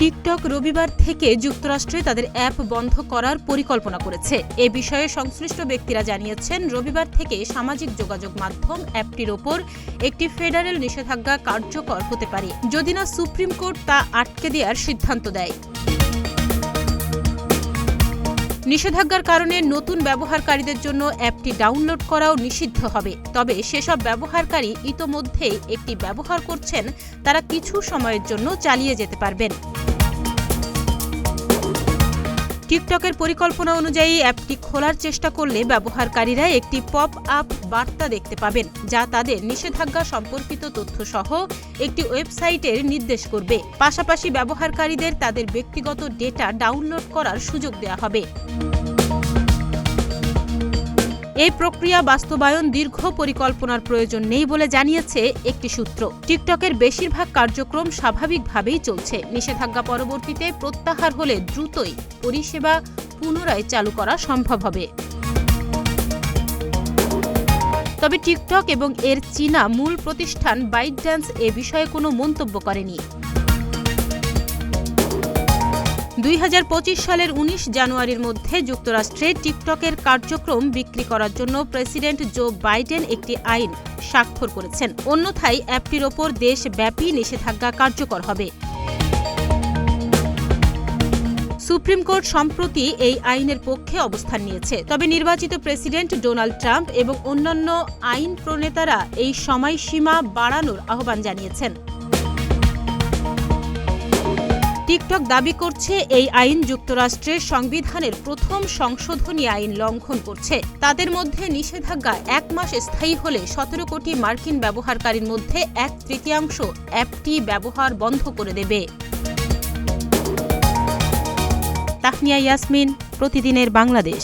TikTok রবিবার থেকে যুক্তরাষ্ট্রে তাদের অ্যাপ বন্ধ করার পরিকল্পনা করেছে। এ বিষয়ে সংশ্লিষ্ট ব্যক্তিরা জানিয়েছেন, রবিবার থেকে সামাজিক যোগাযোগ মাধ্যম অ্যাপটির ওপর একটি ফেডারেল নিষেধাজ্ঞা কার্যকর হতে পারে, যদি না সুপ্রিম কোর্ট তা আটকে দেওয়ার সিদ্ধান্ত দেয়। নিষেধাজ্ঞার কারণে নতুন ব্যবহারকারীদের জন্য অ্যাপটি ডাউনলোড করাও নিষিদ্ধ হবে। তবে সেসব ব্যবহারকারী ইতোমধ্যেই একটি ব্যবহার করছেন, তারা কিছু সময়ের জন্য চালিয়ে যেতে পারবেন। টিকটকের পরিকল্পনা অনুযায়ী অ্যাপটি খোলার চেষ্টা করলে ব্যবহারকারীরা একটি পপ আপ বার্তা দেখতে পাবেন, যা তাদের নিষেধাজ্ঞা সম্পর্কিত তথ্যসহ একটি ওয়েবসাইটের নির্দেশ করবে। পাশাপাশি ব্যবহারকারীদের তাদের ব্যক্তিগত ডেটা ডাউনলোড করার সুযোগ দেওয়া হবে। এই প্রক্রিয়া বাস্তবায়ন দীর্ঘ পরিকল্পনার প্রয়োজন নেই বলে জানিয়েছে একটি সূত্র। টিকটকের বেশিরভাগ কার্যক্রম স্বাভাবিকভাবেই চলছে। নিষেধাজ্ঞা পরবর্তীতে প্রত্যাহার হলে দ্রুতই পরিষেবা পুনরায় চালু করা সম্ভব হবে। তবে টিকটক এবং এর চীনা মূল প্রতিষ্ঠান বাইটড্যান্স এ বিষয়ে কোনো মন্তব্য করেনি। 2025 সালের 19 জানুয়ারির মধ্যে যুক্তরাষ্ট্রে টিকটকের কার্যক্রম বিক্রি করার জন্য প্রেসিডেন্ট জো বাইডেন একটি আইন স্বাক্ষর করেছেন। অন্যথায় অ্যাপটির ওপর দেশব্যাপী নিষেধাজ্ঞা কার্যকর হবে। সুপ্রিম কোর্ট সম্প্রতি এই আইনের পক্ষে অবস্থান নিয়েছে। তবে নির্বাচিত প্রেসিডেন্ট ডোনাল্ড ট্রাম্প এবং অন্যান্য আইন প্রণেতারা এই সময়সীমা বাড়ানোর আহ্বান জানিয়েছেন। টিকটক দাবি করছে, এই আইন যুক্তরাষ্ট্রের সংবিধানের প্রথম সংশোধনী আইন লঙ্ঘন করছে। তাদের মধ্যে নিষেধাজ্ঞা 1 মাস স্থায়ী হলে 17 কোটি মার্কিন ব্যবহারকারীর মধ্যে 1/3 অ্যাপটি ব্যবহার বন্ধ করে দেবে। তাহনিয়া ইয়াসমিন, প্রতিদিনের বাংলাদেশ।